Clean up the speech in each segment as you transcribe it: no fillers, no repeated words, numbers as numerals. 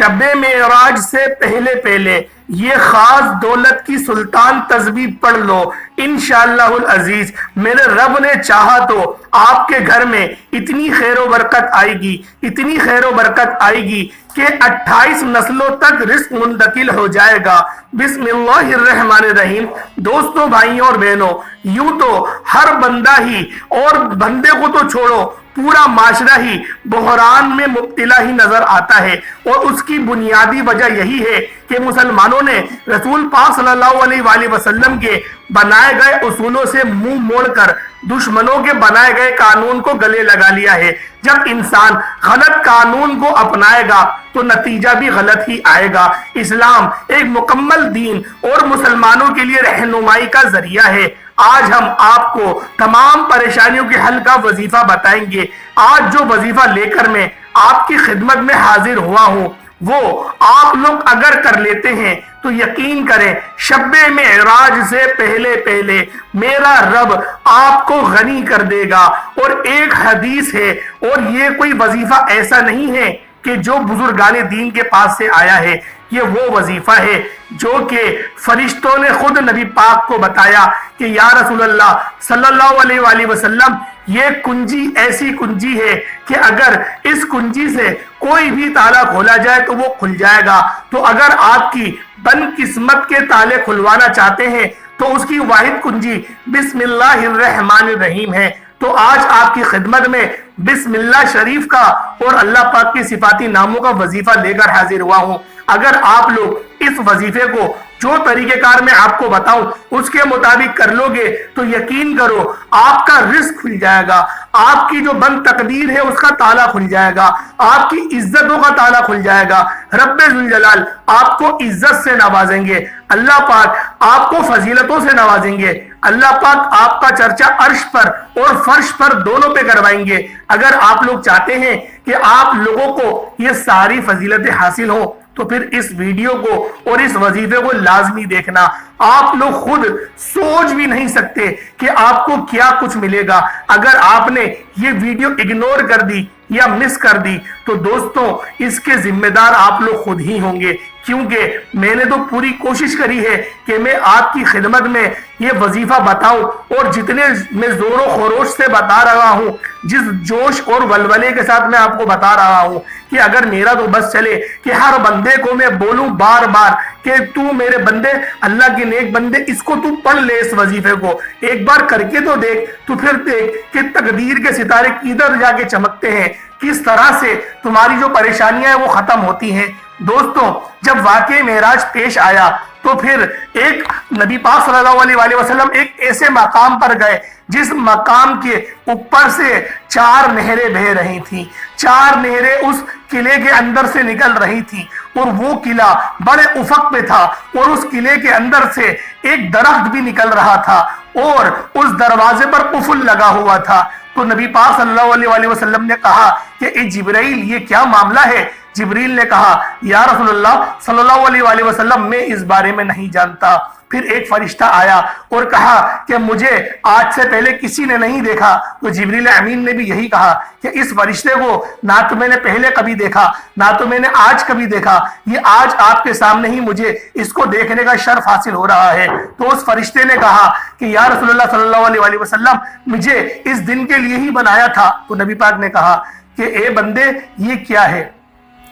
شب معراج سے پہلے پہلے یہ خاص دولت کی سلطان تسبیح پڑھ لو، انشاءاللہ العزیز میرے رب نے چاہا تو آپ کے گھر میں اتنی خیر و برکت آئے گی، اتنی خیر و برکت آئے گی کہ 28 نسلوں تک رزق منتقل ہو جائے گا۔ بسم اللہ الرحمن الرحیم۔ دوستوں، بھائیوں اور بہنوں، یوں تو ہر بندہ ہی، اور بندے کو تو چھوڑو، پورا معاشرہ ہی بحران میں مبتلا ہی نظر آتا ہے، اور اس کی بنیادی وجہ یہی ہے کہ مسلمانوں نے رسول پاک صلی اللہ علیہ وآلہ وسلم کے بنائے گئے اصولوں سے منہ موڑ کر دشمنوں کے بنائے گئے قانون کو گلے لگا لیا ہے۔ جب انسان غلط قانون کو اپنائے گا تو نتیجہ بھی غلط ہی آئے گا۔ اسلام ایک مکمل دین اور مسلمانوں کے لیے رہنمائی کا ذریعہ ہے۔ آج ہم آپ کو تمام پریشانیوں کے حل کا وظیفہ بتائیں گے۔ آج جو وظیفہ لے کر میں آپ کی خدمت میں حاضر ہوا ہوں، وہ آپ لوگ اگر کر لیتے ہیں تو یقین کریں شب معراج سے پہلے پہلے میرا رب آپ کو غنی کر دے گا۔ اور ایک حدیث ہے، اور یہ کوئی وظیفہ ایسا نہیں ہے کہ جو بزرگان دین کے پاس سے آیا ہے، یہ وہ وظیفہ ہے جو کہ فرشتوں نے خود نبی پاک کو بتایا کہ یا رسول اللہ صلی اللہ علیہ وآلہ وسلم، یہ کنجی ایسی کنجی ہے کہ اگر اس کنجی سے کوئی بھی تالا کھولا جائے تو وہ کھل جائے گا۔ تو اگر آپ کی بد قسمت کے تالے کھلوانا چاہتے ہیں تو اس کی واحد کنجی بسم اللہ الرحمن الرحیم ہے۔ تو آج آپ کی خدمت میں بسم اللہ شریف کا اور اللہ پاک کے صفاتی ناموں کا وظیفہ لے کر حاضر ہوا ہوں۔ اگر آپ لوگ اس وظیفے کو جو طریقہ کار میں آپ کو بتاؤں اس کے مطابق کر لو گے تو یقین کرو آپ کا رزق کھل جائے گا، آپ کی جو بند تقدیر ہے اس کا تالا کھل جائے گا، آپ کی عزتوں کا تالا کھل جائے گا۔ رب ذوالجلال آپ کو عزت سے نوازیں گے، اللہ پاک آپ کو فضیلتوں سے نوازیں گے، اللہ پاک آپ کا چرچا عرش پر اور فرش پر دونوں پہ کروائیں گے۔ اگر آپ لوگ چاہتے ہیں کہ آپ لوگوں کو یہ ساری فضیلتیں حاصل ہوں تو پھر اس ویڈیو کو اور اس وظیفے کو لازمی دیکھنا۔ آپ لوگ خود سوچ بھی نہیں سکتے کہ آپ کو کیا کچھ ملے گا۔ اگر آپ نے یہ ویڈیو اگنور کر دی یا مس کر دی تو دوستوں اس کے ذمہ دار آپ لوگ خود ہی ہوں گے، کیونکہ میں نے تو پوری کوشش کری ہے کہ میں آپ کی خدمت میں یہ وظیفہ بتاؤں، اور جتنے میں زور و خروش سے بتا رہا ہوں، جس جوش اور ولولے کے ساتھ میں آپ کو بتا رہا ہوں کہ اگر میرا تو بس چلے کہ ہر بندے کو میں بولوں بار بار کہ تو میرے بندے، اللہ کے نیک بندے، اس کو تو پڑھ لے، اس وظیفے کو ایک بار کر کے تو دیکھ، تو پھر دیکھ کہ تقدیر کے ستارے کدھر جا کے چمکتے ہیں، کس طرح سے تمہاری جو پریشانیاں ہیں وہ ختم ہوتی ہیں۔ دوستوں، جب واقعہ معراج پیش آیا تو پھر ایک نبی پاک صلی اللہ علیہ وآلہ وسلم ایک ایسے مقام پر گئے جس مقام کے اوپر سے 4 نہریں بہہ رہی تھیں، 4 نہریں اس قلعے کے اندر سے نکل رہی تھیں، اور وہ قلعہ بڑے افق پہ تھا، اور اس قلعے کے اندر سے ایک درخت بھی نکل رہا تھا، اور اس دروازے پر قفل لگا ہوا تھا۔ تو نبی پاک صلی اللہ علیہ وآلہ وسلم نے کہا کہ اے جبرائیل، یہ کیا معاملہ ہے؟ جبریل نے کہا یا رسول اللہ صلی اللہ علیہ وآلہ وسلم، میں اس بارے میں نہیں جانتا۔ پھر ایک فرشتہ آیا اور کہا کہ مجھے آج سے پہلے کسی نے نہیں دیکھا۔ تو جبریل امین نے بھی یہی کہا کہ اس فرشتے کو نہ تو میں نے پہلے کبھی دیکھا، نہ تو میں نے آج کبھی دیکھا، یہ آج آپ کے سامنے ہی مجھے اس کو دیکھنے کا شرف حاصل ہو رہا ہے۔ تو اس فرشتے نے کہا کہ یا رسول اللہ صلی اللہ علیہ وآلہ وسلم، مجھے اس دن کے لیے ہی بنایا تھا۔ تو نبی پاک نے کہا کہ اے بندے، یہ کیا ہے؟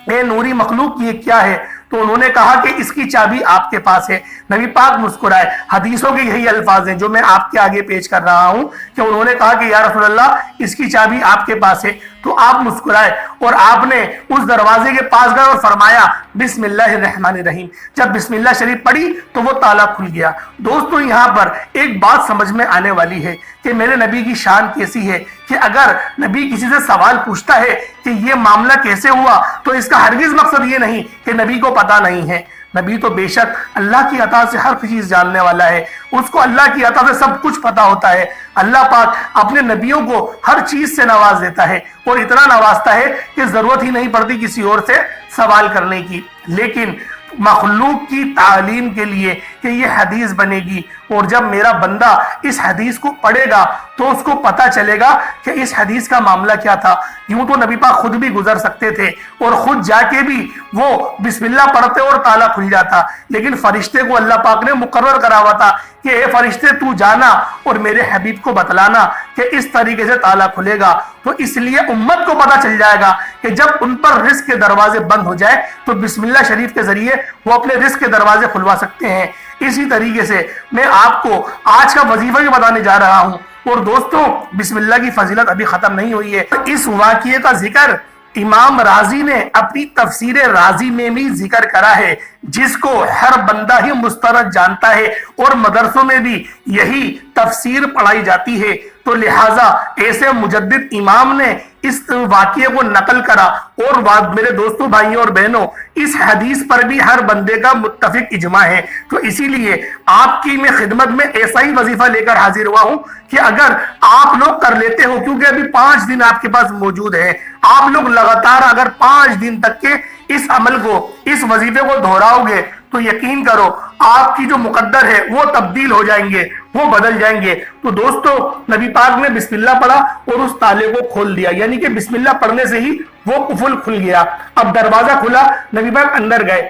اے نوری مخلوق، یہ کیا ہے؟ تو انہوں نے کہا کہ اس کی چابی آپ کے پاس ہے۔ نبی پاک مسکرائے۔ حدیثوں کے یہی الفاظ ہیں جو میں آپ کے آگے پیش کر رہا ہوں کہ انہوں نے کہا کہ یا رسول اللہ اس کی چابی آپ کے پاس ہے۔ تو آپ مسکرائے اور آپ نے اس دروازے کے پاس گئے اور فرمایا بسم اللہ الرحمن الرحیم۔ جب بسم اللہ شریف پڑھی تو وہ تالا کھل گیا۔ دوستوں، یہاں پر ایک بات سمجھ میں آنے والی ہے کہ میرے نبی کی شان کیسی ہے کہ اگر نبی کسی سے سوال پوچھتا ہے کہ یہ معاملہ کیسے ہوا تو اس کا ہرگز مقصد یہ نہیں کہ نبی کو پتہ نہیں ہے۔ نبی تو بے شک اللہ کی عطا سے ہر چیز جاننے والا ہے، اس کو اللہ کی عطا سے سب کچھ پتا ہوتا ہے۔ اللہ پاک اپنے نبیوں کو ہر چیز سے نواز دیتا ہے، اور اتنا نوازتا ہے کہ ضرورت ہی نہیں پڑتی کسی اور سے سوال کرنے کی۔ لیکن مخلوق کی تعلیم کے لیے کہ یہ حدیث بنے گی، اور جب میرا بندہ اس حدیث کو پڑھے گا تو اس کو پتہ چلے گا کہ اس حدیث کا معاملہ کیا تھا۔ یوں تو نبی پاک خود بھی گزر سکتے تھے اور خود جا کے بھی وہ بسم اللہ پڑھتے اور تالا کھل جاتا، لیکن فرشتے کو اللہ پاک نے مقرر کرا ہوا تھا کہ اے فرشتے تو جانا اور میرے حبیب کو بتلانا کہ اس طریقے سے تالا کھلے گا۔ تو اس لیے امت کو پتہ چل جائے گا کہ جب ان پر رزق کے دروازے بند ہو جائے تو بسم اللہ شریف کے ذریعے وہ اپنے رزق کے دروازے کھلوا سکتے ہیں۔ اسی طریقے سے میں آپ کو آج کا وظیفہ بھی بتانے جا رہا ہوں، اور دوستوں بسم اللہ کی فضیلت ابھی ختم نہیں ہوئی ہے۔ اس واقعے کا ذکر امام رازی نے اپنی تفسیر رازی میں بھی ذکر کرا ہے، جس کو ہر بندہ ہی مسترد جانتا ہے اور مدرسوں میں بھی یہی تفسیر پڑھائی جاتی ہے۔ تو لہٰذا ایسے مجدد امام نے اس واقعے کو نقل کرا، اور میرے دوستوں بھائیوں اور بہنوں اس حدیث پر بھی ہر بندے کا متفق اجماع ہے۔ تو اسی لیے آپ کی میں خدمت میں ایسا ہی وظیفہ لے کر حاضر ہوا ہوں کہ اگر آپ لوگ کر لیتے ہو، کیونکہ ابھی 5 دن آپ کے پاس موجود ہے، آپ لوگ لگاتار اگر 5 دن تک کے اس عمل کو، اس وظیفے کو دہراؤ گے تو یقین کرو آپ کی جو مقدر ہے وہ تبدیل ہو جائیں گے، وہ بدل جائیں گے۔ تو دوستو نبی پاک نے بسم اللہ پڑھا اور اس تالے کو کھول دیا، یعنی کہ بسم اللہ پڑھنے سے ہی وہ قفل کھل گیا۔ اب دروازہ کھلا، نبی پاک اندر گئے۔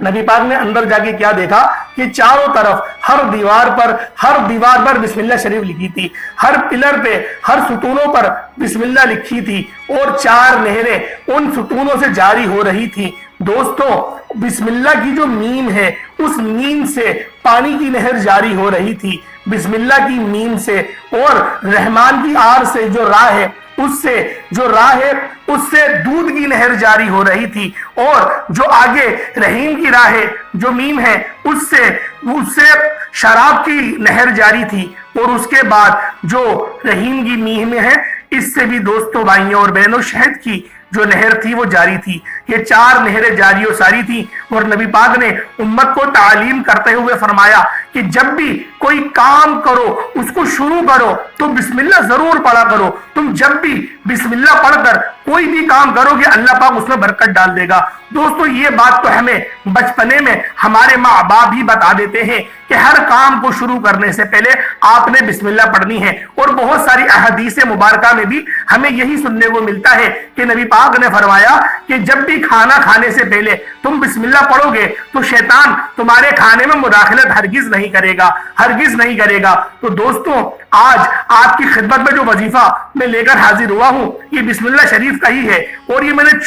نبی پاک نے اندر جا کے کیا دیکھا کہ چاروں طرف ہر دیوار پر بسم اللہ شریف لکھی تھی، ہر پلر پہ، ہر ستونوں پر بسم اللہ لکھی تھی، اور 4 نہریں ان ستونوں سے جاری ہو رہی تھی۔ دوستوں بسم اللہ کی جو میم ہے اس میم سے پانی کی نہر جاری ہو رہی تھی، بسم اللہ کی میم سے، اور رحمان کی آر سے جو راہ ہے اس سے دودھ کی نہر جاری ہو رہی تھی، اور جو آگے رحیم کی راہ ہے جو میم ہے اس سے شراب کی نہر جاری تھی، اور اس کے بعد جو رحیم کی میم ہے اس سے بھی دوستوں بھائیوں اور بہنوں شہد کی جو نہر تھی وہ جاری تھی۔ یہ 4 نہریں جاری و ساری تھی، اور نبی پاک نے امت کو تعلیم کرتے ہوئے فرمایا کہ جب بھی کوئی کام کرو اس کو شروع کرو تو بسم اللہ ضرور پڑھا کرو۔ تم جب بھی بسم اللہ پڑھ کر کوئی بھی کام کرو گے اللہ پاک اس میں برکت ڈال دے گا۔ دوستو یہ بات تو ہمیں بچپنے میں ہمارے ماں باپ بھی بتا دیتے ہیں کہ ہر کام کو شروع کرنے سے پہلے آپ نے بسم اللہ پڑھنی ہے، اور بہت ساری احادیث مبارکہ میں بھی ہمیں یہی سننے کو ملتا ہے کہ نبی پاک نے فرمایا کہ جب بھی کھانا کھانے سے پہلے تم بسم اللہ پڑھو گے تو شیطان تمہارے کھانے میں مداخلت ہرگز نہیں کرے گا۔ تو دوستوں آج آپ کی خدمت میں جو وظیفہ میں لے کر حاضر ہوا ہوں یہ بسم اللہ شریف کا ہی ہے، اور یہ میں نے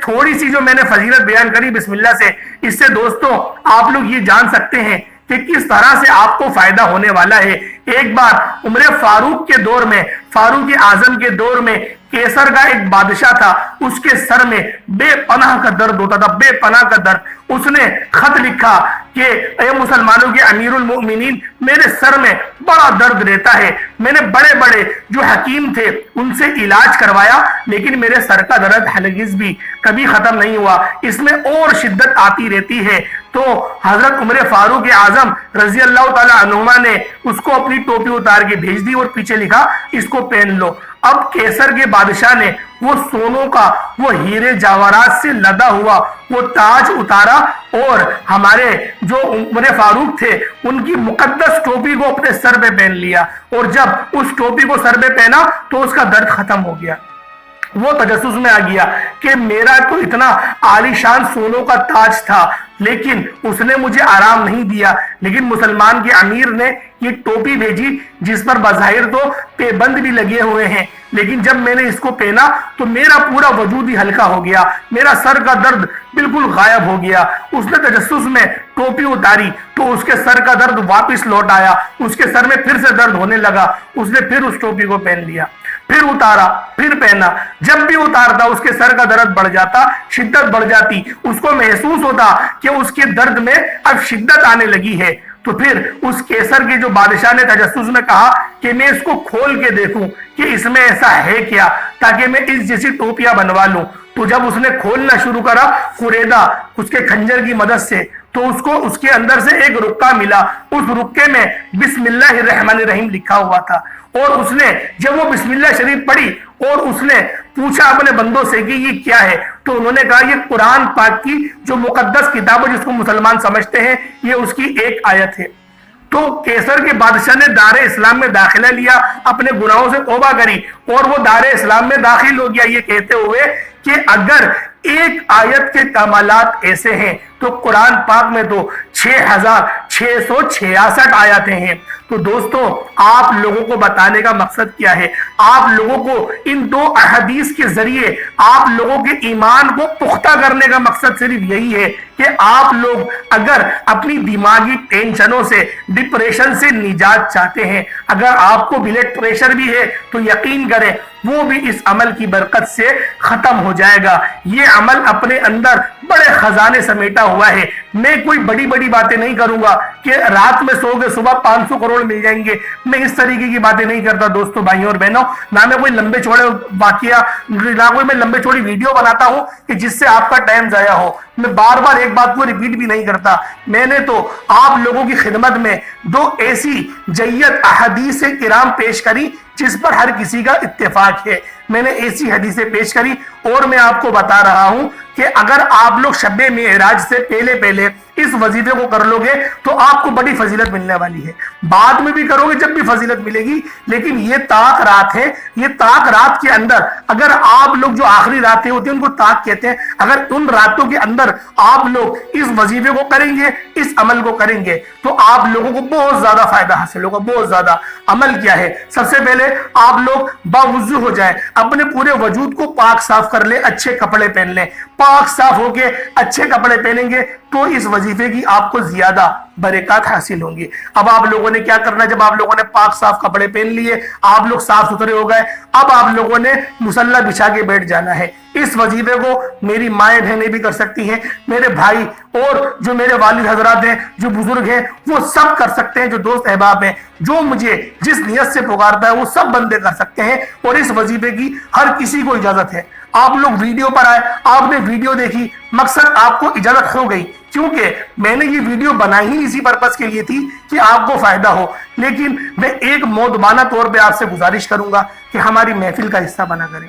تھوڑی سی جو میں نے فضیلت بیان کری بسم اللہ سے، اس سے دوستوں آپ لوگ یہ جان سکتے ہیں کہ کس طرح سے آپ کو فائدہ ہونے والا ہے۔ ایک بار عمر فاروق کے دور میں، فاروق اعظم کے دور میں کیسر کا ایک بادشاہ تھا، اس کے سر میں بے پناہ کا درد ہوتا تھا، بے پناہ کا درد۔ اس نے خط لکھا کہ اے مسلمانوں کے امیر المؤمنین، میرے سر میں بڑا درد رہتا ہے، میں نے بڑے بڑے جو حکیم تھے ان سے علاج کروایا لیکن میرے سر کا درد ہرگز بھی کبھی ختم نہیں ہوا، اس میں اور شدت آتی رہتی ہے۔ تو حضرت عمر فاروق اعظم رضی اللہ تعالی عنہما نے اس کو اپنی ٹوپی اتار کے بھیج دی اور پیچھے لکھا اس کو پہن لو۔ اب کیسر کے بادشاہ نے وہ سونوں کا، وہ ہیرے جواہرات سے لدا ہوا وہ تاج اتارا، اور ہمارے جو عمر فاروق تھے ان کی مقدس ٹوپی کو اپنے سر پہ پہن لیا، اور جب اس ٹوپی کو سر پہ پہنا تو اس کا درد ختم ہو گیا۔ وہ تجسس میں آ گیا کہ میرا تو اتنا عالی شان سونوں کا تاج تھا لیکن اس نے مجھے آرام نہیں دیا، لیکن مسلمان کے امیر نے یہ ٹوپی بھیجی جس پر بظاہر تو پیبند بھی لگے ہوئے ہیں، لیکن جب میں نے اس کو پہنا تو میرا پورا وجود ہی ہلکا ہو گیا، میرا سر کا درد بالکل غائب ہو گیا۔ اس نے تجسس میں ٹوپی اتاری تو اس کے سر کا درد واپس لوٹ آیا، اس کے سر میں پھر سے درد ہونے لگا، اس نے پھر اس ٹوپی کو پہن لیا، پھر اتارا، پھر پہنا۔ جب بھی اتارتا اس کے سر کا درد بڑھ جاتا، شدت بڑھ جاتی، اس کو محسوس ہوتا کہ اس کے درد میں اب شدت آنے لگی ہے۔ تو پھر اس کیسر کے جو بادشاہ نے تجسس میں کہا کہ میں اس کو کھول کے دیکھوں کہ اس میں ایسا ہے کیا تاکہ میں اس جیسی ٹوپیاں بنوا لوں۔ تو جب اس نے کھولنا شروع کرا قریدہ اس کے خنجر کی مدد سے، تو اس کو اس کے اندر سے ایک رکا ملا، اس رکے میں بسم اللہ الرحمن الرحیم لکھا ہوا تھا، اور اس نے جب وہ بسم اللہ شریف پڑھی اور اس نے پوچھا اپنے بندوں سے کہ یہ کیا ہے، تو انہوں نے کہا یہ قرآن پاک کی جو مقدس کتاب ہے جس کو مسلمان سمجھتے ہیں، یہ اس کی ایک آیت ہے۔ تو کیسر کے بادشاہ نے دار اسلام میں داخلہ لیا، اپنے گناہوں سے توبہ کری اور وہ دار اسلام میں داخل ہو گیا، یہ کہتے ہوئے کہ اگر ایک آیت کے کمالات ایسے ہیں تو قرآن پاک میں تو 6666 آیاتیں ہیں۔ تو دوستو آپ لوگوں کو بتانے کا مقصد کیا ہے؟ آپ لوگوں کو ان 2 احادیث کے ذریعے آپ لوگوں کے ایمان کو پختہ کرنے کا مقصد صرف یہی ہے کہ آپ لوگ اگر اپنی دماغی ٹینشنوں سے، ڈپریشن سے نجات چاہتے ہیں، اگر آپ کو بلڈ پریشر بھی ہے تو یقین کریں وہ بھی اس عمل کی برکت سے ختم ہو جائے گا۔ یہ عمل اپنے اندر بڑے خزانے سمیٹا ہوا ہے۔ میں کوئی بڑی بڑی باتیں نہیں کروں گا کہ رات میں سو گے صبح 500 کروڑ مل جائیں گے، میں اس طریقے کی باتیں نہیں کرتا دوستو بھائیوں اور بہنوں، نہ میں کوئی لمبے چوڑے واقعہ، نہ کوئی میں لمبے چوڑی ویڈیو بناتا ہوں کہ جس سے آپ کا ٹائم ضائع ہو۔ میں بار بار ایک بات کو ریپیٹ بھی نہیں کرتا، میں نے تو آپ لوگوں کی خدمت میں 2 ایسی جید احادیث کرام پیش کری جس پر ہر کسی کا اتفاق ہے۔ میں نے ایسی حدیثیں پیش کری اور میں آپ کو بتا رہا ہوں کہ اگر آپ لوگ شب معراج سے پہلے پہلے اس وظیفے کو کر لو گے تو آپ کو بڑی فضیلت ملنے والی ہے۔ بعد میں بھی کرو گے جب بھی فضیلت ملے گی، لیکن یہ طاق رات ہے، یہ طاق رات کے اندر اگر آپ لوگ جو آخری راتیں ہوتی ہیں ان کو طاق کہتے ہیں، اگر ان راتوں کے اندر آپ لوگ اس وظیفے کو کریں گے، اس عمل کو کریں گے تو آپ لوگوں کو بہت زیادہ فائدہ حاصل ہوگا، بہت زیادہ۔ عمل کیا ہے؟ سب سے پہلے آپ لوگ باوضو ہو جائیں، اپنے پورے وجود کو پاک صاف کر لیں، اچھے کپڑے پہن لیں۔ پاک صاف ہو کے اچھے کپڑے پہنیں گے تو اس وظیفے کی آپ کو زیادہ برکات حاصل ہوں گی۔ اب آپ لوگوں نے کیا کرنا ہے؟ جب آپ لوگوں نے پاک صاف کپڑے پہن لیے، آپ لوگ صاف ستھرے ہو گئے، اب آپ لوگوں نے مصلی بچھا کے بیٹھ جانا ہے۔ اس وظیفے کو میری مائیں بہنیں بھی کر سکتی ہیں، میرے بھائی اور جو میرے والد حضرات ہیں، جو بزرگ ہیں، وہ سب کر سکتے ہیں، جو دوست احباب ہیں، جو مجھے جس نیت سے پکارتا ہے وہ سب بندے کر سکتے ہیں، اور اس وظیفے کی ہر کسی کو اجازت ہے۔ آپ لوگ ویڈیو پر آئے، آپ نے ویڈیو دیکھی، مقصد آپ کو اجازت ہو گئی، کیونکہ میں نے یہ ویڈیو بنائی ہی اسی پرپس کے لیے تھی کہ آپ کو فائدہ ہو۔ لیکن میں ایک مودبانہ طور پہ آپ سے گزارش کروں گا کہ ہماری محفل کا حصہ بنا کریں۔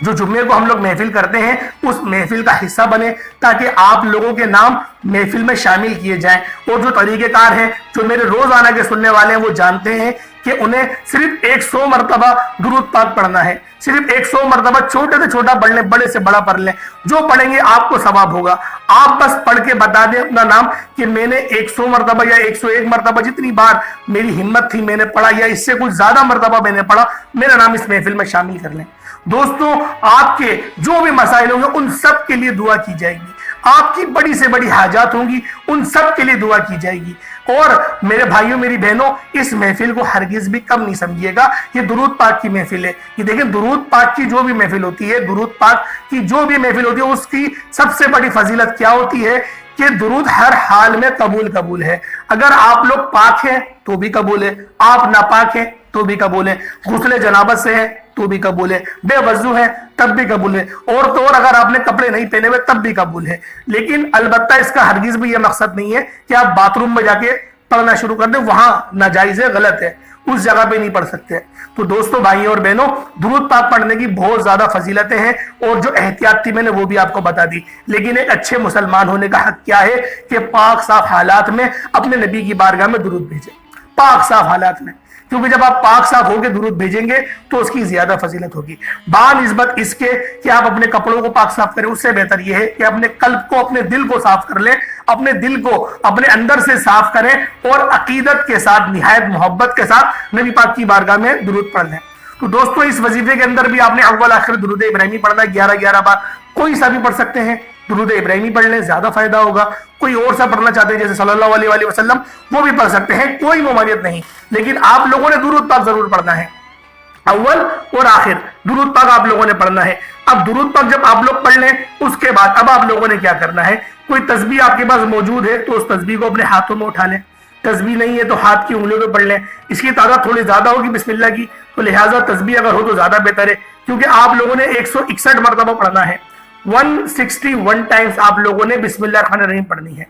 جو جمعے کو ہم لوگ محفل کرتے ہیں اس محفل کا حصہ بنے تاکہ آپ لوگوں کے نام محفل میں شامل کیے جائیں۔ اور جو طریقہ کار ہیں، جو میرے روزانہ کے سننے والے ہیں، وہ جانتے ہیں کہ انہیں صرف 100 مرتبہ درود پاک پڑھنا ہے، صرف 100 مرتبہ، چھوٹے سے چھوٹا پڑھ لیں، بڑے سے بڑا پڑھ لیں، جو پڑھیں گے آپ کو ثواب ہوگا۔ آپ بس پڑھ کے بتا دیں اپنا نام کہ میں نے 100 مرتبہ یا 101 مرتبہ، جتنی بار میری ہمت تھی میں نے پڑھا، یا اس سے کچھ زیادہ مرتبہ میں نے پڑھا، میرا نام اس محفل میں شامل کر لیں۔ دوستو آپ کے جو بھی مسائل ہوں گے ان سب کے لیے دعا کی جائے گی، آپ کی بڑی سے بڑی حاجات ہوں گی ان سب کے لیے دعا کی جائے گی۔ اور میرے بھائیوں میری بہنوں، اس محفل کو ہرگز بھی کم نہیں سمجھیے گا، یہ درود پاک کی محفل ہے۔ یہ دیکھیں درود پاک کی جو بھی محفل ہوتی ہے، درود پاک کی جو بھی محفل ہوتی ہے، اس کی سب سے بڑی فضیلت کیا ہوتی ہے کہ درود ہر حال میں قبول ہے۔ اگر آپ لوگ پاک ہیں تو بھی قبول ہے، آپ ناپاک ہیں تو بھی قبول ہے، غسل جنابت سے ہیں تو بھی قبول ہے، بے وضو ہے تب بھی قبول ہے، اور تو اور اگر آپ نے کپڑے نہیں پہنے ہوئے تب بھی قبول ہے۔ لیکن البتہ اس کا ہرگز بھی یہ مقصد نہیں ہے کہ آپ باتھ روم میں جا کے پڑھنا شروع کر دیں، وہاں ناجائز ہے، غلط ہے، اس جگہ پہ نہیں پڑھ سکتے۔ تو دوستو بھائیوں اور بہنوں، درود پاک پڑھنے کی بہت زیادہ فضیلتیں ہیں، اور جو احتیاط تھی میں نے وہ بھی آپ کو بتا دی۔ لیکن ایک اچھے مسلمان ہونے کا حق کیا ہے کہ پاک صاف حالات میں اپنے نبی کی بارگاہ میں درود بھیجیں، پاک صاف حالات میں، کیونکہ جب آپ پاک صاف ہو کے درود بھیجیں گے تو اس کی زیادہ فضیلت ہوگی۔ بنسبت اس کے کہ آپ اپنے کپڑوں کو پاک صاف کریں، اس سے بہتر یہ ہے کہ اپنے قلب کو، اپنے دل کو صاف کر لیں، اپنے دل کو اپنے اندر سے صاف کریں، اور عقیدت کے ساتھ، نہایت محبت کے ساتھ نبی پاک کی بارگاہ میں درود پڑھ لیں۔ تو دوستو اس وظیفے کے اندر بھی آپ نے اول آخر درود ابراہیمی پڑھنا ہے 11 بار، کوئی سا بھی پڑھ سکتے ہیں، درود ابراہیمی پڑھ لیں، زیادہ فائدہ ہوگا۔ کوئی اور سا پڑھنا چاہتے ہیں جیسے صلی اللہ علیہ وآلہ وسلم، وہ بھی پڑھ سکتے ہیں، کوئی ممانعت نہیں، لیکن آپ لوگوں نے درود پاک ضرور پڑھنا ہے، اول اور آخر درود پاک آپ لوگوں نے پڑھنا ہے۔ اب درود پاک جب آپ لوگ پڑھ لیں، اس کے بعد اب آپ لوگوں نے کیا کرنا ہے؟ کوئی تسبیح آپ کے پاس موجود ہے تو اس تسبیح کو اپنے ہاتھوں میں اٹھا لیں، تسبیح نہیں ہے تو ہاتھ کی انگلیوں پہ پڑھ لیں۔ اس کی تعداد تھوڑی زیادہ ہوگی بسم اللہ کی، تو لہٰذا تسبیح اگر ہو تو زیادہ بہتر ہے، کیونکہ آپ لوگوں نے 161 مرتبہ پڑھنا ہے، 161 ٹائمز آپ لوگوں نے بسم اللہ الرحمن الرحیم پڑھنی ہے،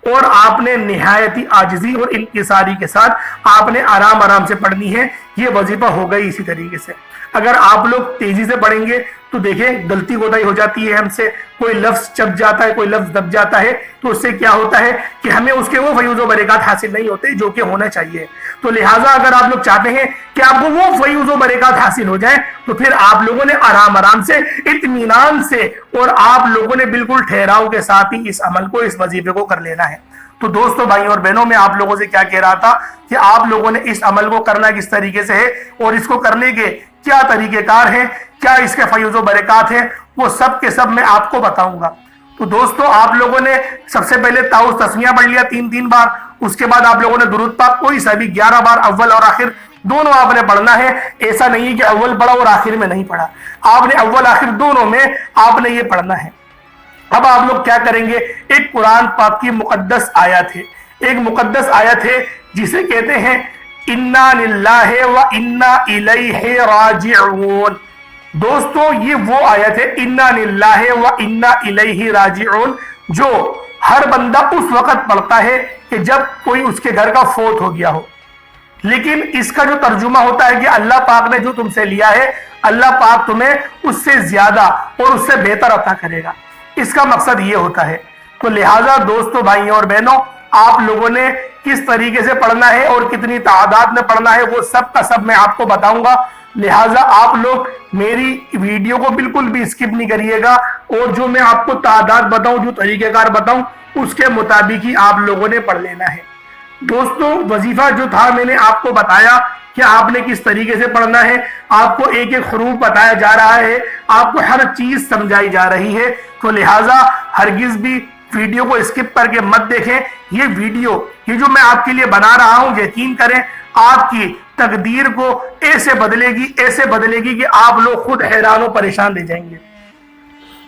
اور آپ نے نہایتی عاجزی اور انکساری کے ساتھ آپ نے آرام سے پڑھنی ہے۔ یہ وظیفہ ہوگا ہی اسی طریقے سے۔ اگر آپ لوگ تیزی سے پڑھیں گے تو دیکھیں غلطی کوتاہی ہو جاتی ہے ہم سے، کوئی لفظ چپ جاتا ہے، کوئی لفظ دب جاتا ہے، تو اس سے کیا ہوتا ہے کہ ہمیں اس کے وہ فیوز و برکات حاصل نہیں ہوتے جو کہ ہونا چاہیے۔ تو لہٰذا اگر آپ لوگ چاہتے ہیں کہ آپ کو وہ فیوز و برکات حاصل ہو جائیں تو پھر آپ لوگوں نے آرام سے اطمینان سے اور آپ لوگوں نے بالکل ٹھہراؤ کے ساتھ ہی اس عمل کو، اس وظیفے کو کر لینا ہے۔ تو دوستو، بھائیوں اور بہنوں، میں آپ لوگوں سے کیا کہہ رہا تھا کہ آپ لوگوں نے اس عمل کو کرنا کس طریقے سے ہے اور اس کو کرنے کے کیا طریقہ کار ہیں، کیا اس کے فیوز و برکات ہیں، وہ سب کے سب میں آپ کو بتاؤں گا۔ تو دوستو، آپ لوگوں نے سب سے پہلے تعوذ تسمیہ پڑھ لیا 3 بار، اس کے بعد آپ لوگوں نے درود پاک کوئی سا بھی 11 بار، اول اور آخر دونوں آپ نے پڑھنا ہے۔ ایسا نہیں ہے کہ اول پڑھا اور آخر میں نہیں پڑھا، آپ نے اول آخر دونوں میں آپ نے یہ پڑھنا ہے۔ اب آپ لوگ کیا کریں گے، ایک قرآن پاک کی مقدس آیت ہے، ایک مقدس آیت ہے جسے کہتے ہیں اِنَّا لِلَّهِ وَإِنَّا إِلَيْهِ راجعون۔ دوستو، یہ وہ آیت ہے اِنَّا لِلَّهِ وَإِنَّا إِلَيْهِ راجعون جو ہر بندہ اس وقت پڑھتا ہے کہ جب کوئی اس کے گھر کا فوت ہو گیا ہو، لیکن اس کا جو ترجمہ ہوتا ہے کہ اللہ پاک نے جو تم سے لیا ہے، اللہ پاک تمہیں اس سے زیادہ اور اس سے بہتر عطا کرے گا، اس کا مقصد یہ ہوتا ہے۔ تو لہٰذا دوستو، بھائیوں اور بہنوں، آپ لوگوں نے کس طریقے سے پڑھنا ہے اور کتنی تعداد میں پڑھنا ہے وہ سب کا سب میں آپ کو بتاؤں گا۔ لہٰذا آپ لوگ میری ویڈیو کو بالکل بھی اسکپ نہیں کریے گا، اور جو میں آپ کو تعداد بتاؤں، جو طریقہ کار بتاؤں، اس کے مطابق ہی آپ لوگوں نے پڑھ لینا ہے۔ دوستو، وظیفہ جو تھا میں نے آپ کو بتایا کہ آپ نے کس طریقے سے پڑھنا ہے، آپ کو ایک ایک حروف بتایا جا رہا ہے، آپ کو ہر چیز سمجھائی جا رہی ہے۔ تو لہٰذا ہرگز بھی ویڈیو کو اسکپ کر کے مت دیکھیں۔ یہ ویڈیو، یہ جو میں آپ کے لیے بنا رہا ہوں، یقین کریں آپ کی تقدیر کو ایسے بدلے گی کہ آپ لوگ خود حیران و پریشان رہ جائیں گے۔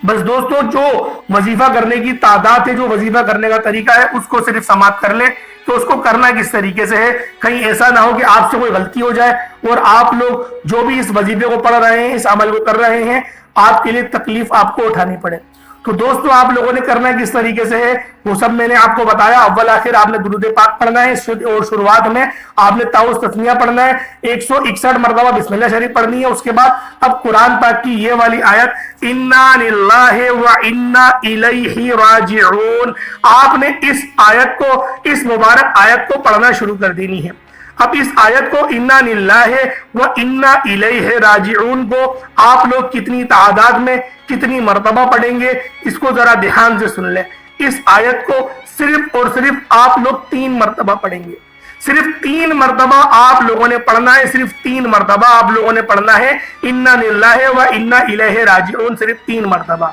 بس دوستو، جو وظیفہ کرنے کی تعداد ہے، جو وظیفہ کرنے کا طریقہ ہے، اس کو صرف سماعت کر لیں تو اس کو کرنا کس طریقے سے ہے، کہیں ایسا نہ ہو کہ آپ سے کوئی غلطی ہو جائے اور آپ لوگ جو بھی اس وظیفے کو پڑھ رہے ہیں، اس عمل کو کر رہے ہیں، آپ کے لیے تکلیف آپ کو اٹھانی پڑے۔ تو دوستو، آپ لوگوں نے کرنا کس طریقے سے ہے وہ سب میں نے آپ کو بتایا۔ اول آخر آپ نے درود پاک پڑھنا ہے، اور شروعات میں آپ نے تعوذ تسمیہ پڑھنا ہے، 161 مرتبہ بسم اللہ شریف پڑھنی ہے۔ اس کے بعد اب قرآن پاک کی یہ والی آیت اِنَّا لِلَّهِ وَإِنَّا إِلَيْهِ راجعون، آپ نے اس آیت کو، اس مبارک آیت کو پڑھنا شروع کر دینی ہے۔ اب اس آیت کو اِنَّا لِلَّهِ وَإِنَّا إِلَيْهِ راجعون کو آپ لوگ کتنی تعداد میں کتنی مرتبہ پڑھیں گے، اس کو ذرا دھیان سے سن لیں۔ اس آیت کو صرف اور صرف آپ لوگ 3 مرتبہ پڑھیں گے، صرف 3 مرتبہ آپ لوگوں نے پڑھنا ہے، صرف 3 مرتبہ آپ لوگوں نے پڑھنا ہے اِنَّا لِلَّهِ وَإِنَّا إِلَيْهِ راجعون، صرف 3 مرتبہ۔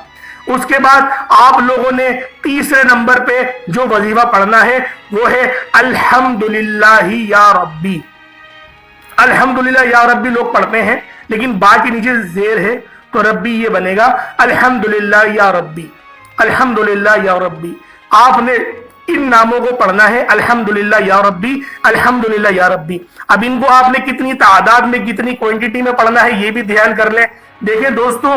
اس کے بعد آپ لوگوں نے تیسرے نمبر پہ جو وظیفہ پڑھنا ہے وہ ہے الحمدللہ یا ربی۔ الحمدللہ یا ربی لوگ پڑھتے ہیں، لیکن با کے نیچے زیر ہے تو ربی یہ بنے گا الحمدللہ یا ربی، الحمدللہ یا ربی۔ آپ نے ان ناموں کو پڑھنا ہے، الحمدللہ یا ربی، الحمدللہ یا ربی۔ اب ان کو آپ نے کتنی تعداد میں، کتنی کوانٹٹی میں پڑھنا ہے یہ بھی دھیان کر لیں۔ دیکھیں دوستو،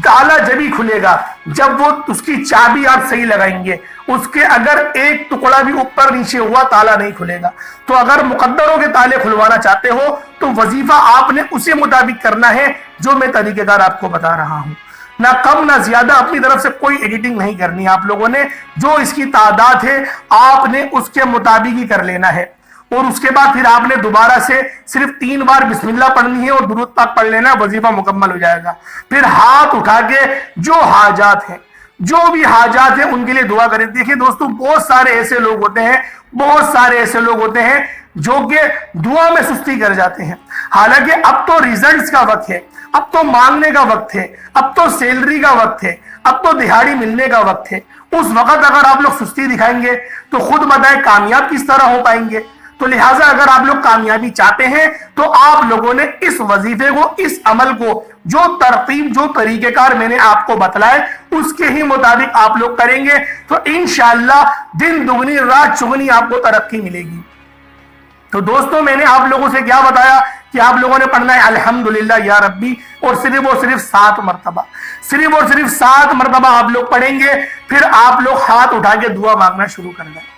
تالا جبھی کھلے گا جب وہ اس کی چابی آپ صحیح لگائیں گے، اس کے اگر ایک ٹکڑا بھی اوپر نیچے ہوا تالا نہیں کھلے گا۔ تو اگر مقدروں کے تالے کھلوانا چاہتے ہو تو وظیفہ آپ نے اسی مطابق کرنا ہے جو میں طریقہ کار آپ کو بتا رہا ہوں، نہ کم نہ زیادہ، اپنی طرف سے کوئی ایڈیٹنگ نہیں کرنی آپ لوگوں نے۔ جو اس کی تعداد ہے آپ نے اس کے مطابق ہی کر لینا ہے، اور اس کے بعد پھر آپ نے دوبارہ سے صرف 3 بار بسم اللہ پڑھنی ہے اور درود پاک پڑھ لینا، وظیفہ مکمل ہو جائے گا۔ پھر ہاتھ اٹھا کے جو حاجات ہیں، جو بھی حاجات ہیں ان کے لیے دعا کریں۔ دیکھیں دوستو، بہت سارے ایسے لوگ ہوتے ہیں جو کہ دعا میں سستی کر جاتے ہیں، حالانکہ اب تو ریزلٹس کا وقت ہے، اب تو مانگنے کا وقت ہے، اب تو سیلری کا وقت ہے، اب تو دہاڑی ملنے کا وقت ہے۔ اس وقت اگر آپ لوگ سستی دکھائیں گے تو خود بتائیں کامیاب کس طرح ہو پائیں گے۔ تو لہٰذا اگر آپ لوگ کامیابی چاہتے ہیں تو آپ لوگوں نے اس وظیفے کو، اس عمل کو، جو ترتیب، جو طریقہ کار میں نے آپ کو بتلائے اس کے ہی مطابق آپ لوگ کریں گے تو انشاءاللہ دن دگنی رات چگنی آپ کو ترقی ملے گی۔ تو دوستو، میں نے آپ لوگوں سے کیا بتایا کہ آپ لوگوں نے پڑھنا ہے الحمدللہ یا ربی، اور صرف 7 مرتبہ، صرف اور صرف 7 مرتبہ آپ لوگ پڑھیں گے۔ پھر آپ لوگ ہاتھ اٹھا کے دعا مانگنا شروع کر دیں۔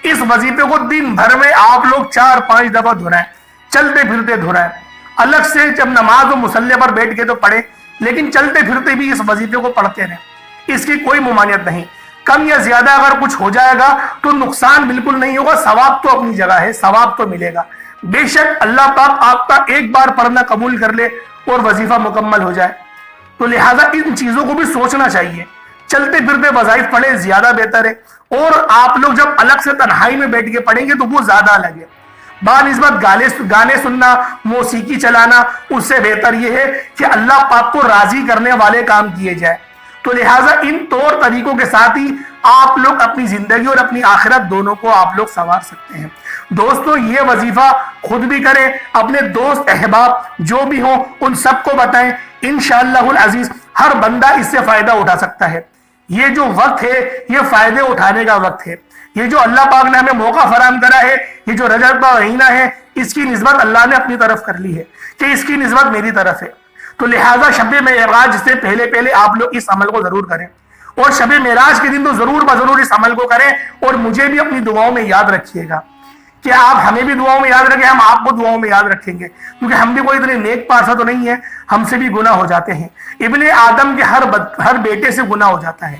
اس وظیفے کو دن بھر میں آپ لوگ 4-5 دفعہ دہرائیں، چلتے پھرتے دہرائیں۔ الگ سے جب نماز و مصلی پر بیٹھ کے تو پڑھے، لیکن چلتے پھرتے بھی اس وظیفے کو پڑھتے رہیں، اس کی کوئی ممانعت نہیں۔ کم یا زیادہ اگر کچھ ہو جائے گا تو نقصان بالکل نہیں ہوگا، ثواب تو اپنی جگہ ہے، ثواب تو ملے گا بے شک۔ اللہ پاک آپ کا ایک بار پڑھنا قبول کر لے اور وظیفہ مکمل ہو جائے، تو لہٰذا ان چیزوں کو بھی سوچنا چاہیے۔ چلتے پھرتے وظائف پڑھیں زیادہ بہتر ہے، اور آپ لوگ جب الگ سے تنہائی میں بیٹھ کے پڑھیں گے تو وہ زیادہ الگ ہے۔ بنسبت گانے سننا، موسیقی چلانا، اس سے بہتر یہ ہے کہ اللہ پاک کو راضی کرنے والے کام کیے جائے۔ تو لہٰذا ان طور طریقوں کے ساتھ ہی آپ لوگ اپنی زندگی اور اپنی آخرت دونوں کو آپ لوگ سنوار سکتے ہیں۔ دوستو یہ وظیفہ خود بھی کریں، اپنے دوست احباب جو بھی ہوں ان سب کو بتائیں، انشاءاللہ العزیز ہر بندہ اس سے فائدہ اٹھا سکتا ہے۔ یہ جو وقت ہے یہ فائدے اٹھانے کا وقت ہے۔ یہ جو اللہ پاک نے ہمیں موقع فراہم کرا ہے، یہ جو رجب کا مہینہ ہے، اس کی نسبت اللہ نے اپنی طرف کر لی ہے کہ اس کی نسبت میری طرف ہے۔ تو لہٰذا شب معراج سے پہلے آپ لوگ اس عمل کو ضرور کریں، اور شب معراج کے دن تو ضرور بضرور اس عمل کو کریں، اور مجھے بھی اپنی دعاؤں میں یاد رکھیے گا کہ آپ ہمیں بھی دعاؤں میں یاد رکھیں، ہم آپ کو دعاؤں میں یاد رکھیں گے، کیونکہ ہم بھی کوئی اتنے نیک پارسا تو نہیں ہے، ہم سے بھی گناہ ہو جاتے ہیں۔ ابن آدم کے ہر بیٹے سے گناہ ہو جاتا ہے،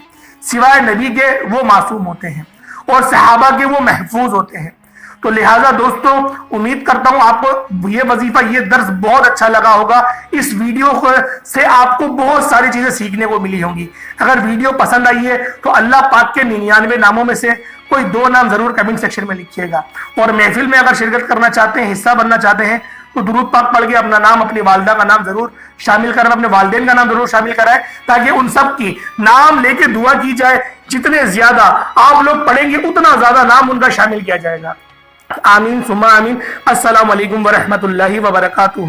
سوائے نبی کے وہ معصوم ہوتے ہیں اور صحابہ کے وہ محفوظ ہوتے ہیں۔ تو لہٰذا دوستو امید کرتا ہوں آپ کو یہ وظیفہ، یہ درس بہت اچھا لگا ہوگا۔ اس ویڈیو سے آپ کو بہت ساری چیزیں سیکھنے کو ملی ہوں گی۔ اگر ویڈیو پسند آئی ہے تو اللہ پاک کے 99 ناموں میں سے کوئی 2 نام ضرور کمنٹ سیکشن میں لکھیے گا، اور محفل میں اگر شرکت کرنا چاہتے ہیں، حصہ بننا چاہتے ہیں، تو درود پاک پڑھ کے اپنا نام، اپنی والدہ کا نام ضرور شامل کریں، اپنے والدین کا نام ضرور شامل کرائیں، تاکہ ان سب کی نام لے کے دعا کی جائے۔ جتنے زیادہ آپ لوگ پڑھیں گے اتنا زیادہ نام ان کا شامل کیا جائے گا۔ آمین ثم آمین۔ السلام علیکم ورحمۃ اللہ وبرکاتہ۔